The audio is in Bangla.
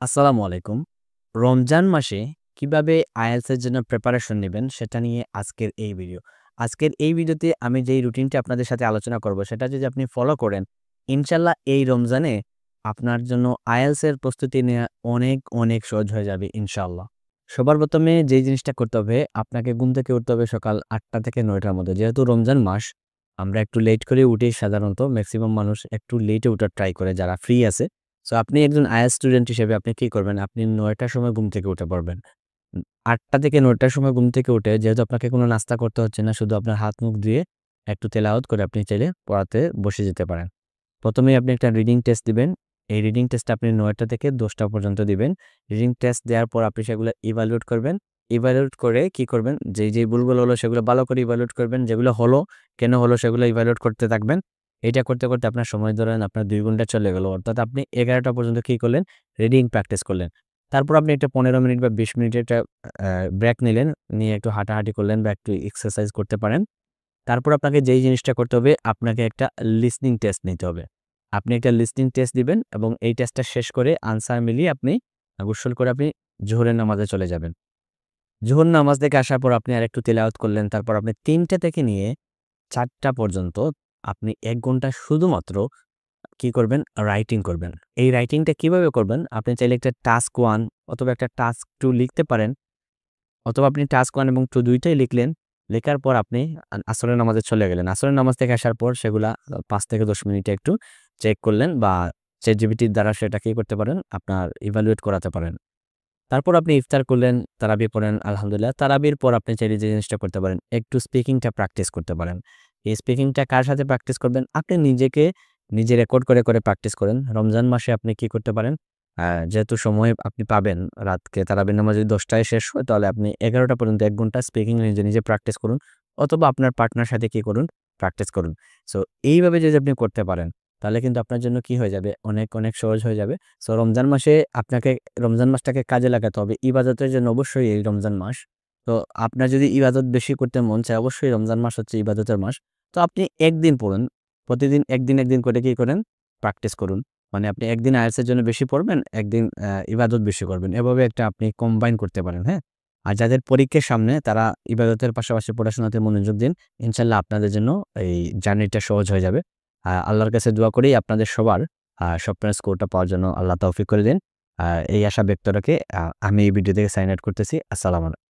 আসসালামু আলাইকুম। রমজান মাসে কিভাবে IELTS এর জন্য প্রিপারেশন নিবেন সেটা নিয়ে আজকের এই ভিডিও। আজকের এই ভিডিওতে আমি যেই রুটিনটা আপনাদের সাথে আলোচনা করব সেটা যদি আপনি ফলো করেন, ইনশাআল্লাহ এই রমজানে আপনার জন্য IELTS এর প্রস্তুতি নেয়া অনেক সহজ হয়ে যাবে ইনশাআল্লাহ। সবার প্রথমে যেই জিনিসটা করতে হবে, আপনাকে ঘুম থেকে উঠতে হবে সকাল ৮টা থেকে ৯টার মধ্যে। যেহেতু রমজান মাস, আমরা একটু লেট করে উঠি সাধারণত। মেক্সিমাম মানুষ একটু লেটে উঠার ট্রাই করে যারা ফ্রি আছে। সো আপনি একজন IELTS স্টুডেন্ট হিসেবে আপনি কি করবেন? আপনি ৯ টার সময় ঘুম থেকে উঠে পড়বেন। ৮টা থেকে ৯ টার সময় ঘুম থেকে উঠে যেহেতু আপনাকে কোনো নাস্তা করতে হচ্ছে না, শুধু আপনার হাত-মুখ ধুয়ে একটু তেলাওয়াত করে আপনি চাইলে পড়াতে বসে যেতে পারেন। ১ম এই আপনি একটা রিডিং টেস্ট দিবেন। এই রিডিং টেস্টটা আপনি ৯টা থেকে ১০টা পর্যন্ত দিবেন। রিডিং টেস্ট দেওয়ার পর আপনি সেগুলো ইভালুয়েট করবেন। ইভালুয়েট করে কি করবেন? যেই ভুলগুলো হলো সেগুলো ভালো করে ইভালুয়েট করবেন। যেগুলো হলো, কেন হলো সেগুলো ইভালুয়েট করতে থাকবেন। এটা করতে আপনার সময় ধরেন আপনার ২ ঘন্টা চলে গেল। অর্থাৎ আপনি ১১টা পর্যন্ত কি করলেন? রিডিং প্র্যাকটিস করলেন। তারপর আপনি একটা ১৫ মিনিট বা ২০ মিনিটের একটা ব্রেক নিলেন। নিয়ে একটু হাঁটাহাঁটি করলেন বা একটু এক্সারসাইজ করতে পারেন। তারপর আপনাকে যেই জিনিসটা করতে হবে, আপনাকে একটা লিসনিং টেস্ট নিতে হবে। আপনি একটা লিসনিং টেস্ট দিবেন এবং এই টেস্টটা শেষ করে আনসার মিলিয়ে আপনি গোসল করে আপনি জোহরের নামাজে চলে যাবেন। জোহর নামাজ থেকে আসার পর আপনি আরেকটু তিলাওয়াত করলেন। তারপর আপনি ৩টা থেকে নিয়ে ৪টা পর্যন্ত আপনি ১ ঘন্টা শুধুমাত্র কি করবেন? রাইটিং করবেন। এই রাইটিংটা কিভাবে করবেন? আপনি চাইলে একটা টাস্ক 1 অথবা একটা টাস্ক 2 লিখতে পারেন। অথবা আপনি টাস্ক 1 এবং 2 দুইটাই লিখলেন। লেখার পর আপনি আসরের নামাজে চলে গেলেন। আসরের নামাজ থেকে আসার পর সেগুলা ৫ থেকে ১০ মিনিটে একটু চেক করলেন বা ChatGPT র দ্বারা সেটা কি করতে পারেন? আপনার ইভালুয়েট করাতে পারেন। তারপর আপনি ইফতার করলেন, তারাবি পড়েন আলহামদুলিল্লাহ। তারাবির পর আপনি চাইলে যে জিনিসটা করতে পারেন, একটু স্পিকিংটা প্র্যাকটিস করতে পারেন। এই স্পিকিংটা কার সাথে প্র্যাকটিস করবেন? আপনি নিজে রেকর্ড করে প্র্যাকটিস করেন। রমজান মাসে আপনি কি করতে পারেন? যেহেতু সময় আপনি পাবেন, রাতকে তারাবির নামাজ যদি ১০ টায় শেষ হয় তাহলে আপনি ১১টা পর্যন্ত ১ ঘন্টা স্পিকিং নিজে প্র্যাকটিস করুন। অথবা আপনার পার্টনার সাথে কি করুন? প্র্যাকটিস করুন। সো এইভাবে যদি আপনি করতে পারেন, তাহলে কিন্তু আপনার জন্য কি হয়ে যাবে? অনেক সহজ হয়ে যাবে। সো রমজান মাসে আপনাকে রমজান মাসটাকে কাজে লাগাতে হবে। ইবাদতের জন্য অবশ্যই এই রমজান মাস। তো আপনার যদি ইবাদত বেশি করতে মন চায়, অবশ্যই রমজান মাস হচ্ছে ইবাদতের মাস। তো আপনি একদিন পড়ুন। প্রতিদিন একদিন করে কি করেন? প্র্যাকটিস করুন। মানে আপনি একদিন IELTS এর জন্য বেশি পড়বেন, একদিন ইবাদত বেশি করবেন। এভাবে একটা আপনি কম্বাইন করতে পারেন, হ্যাঁ? আর যাদের পরীক্ষার সামনে তারা ইবাদতের পাশাপাশি পড়াশোনাতে মনোযোগ দিন। ইনশাআল্লাহ আপনাদের জন্য এই জার্নিটা সহজ হয়ে যাবে। আল্লাহর কাছে দোয়া করি আপনাদের সবার স্বপ্নের স্কোরটা পাওয়ার জন্য আল্লাহ তৌফিক করে দিন। এই আশা ব্যক্ত রেখে আমি এই ভিডিও থেকে সাইন আউট করতেছি। আসসালামু আলাইকুম।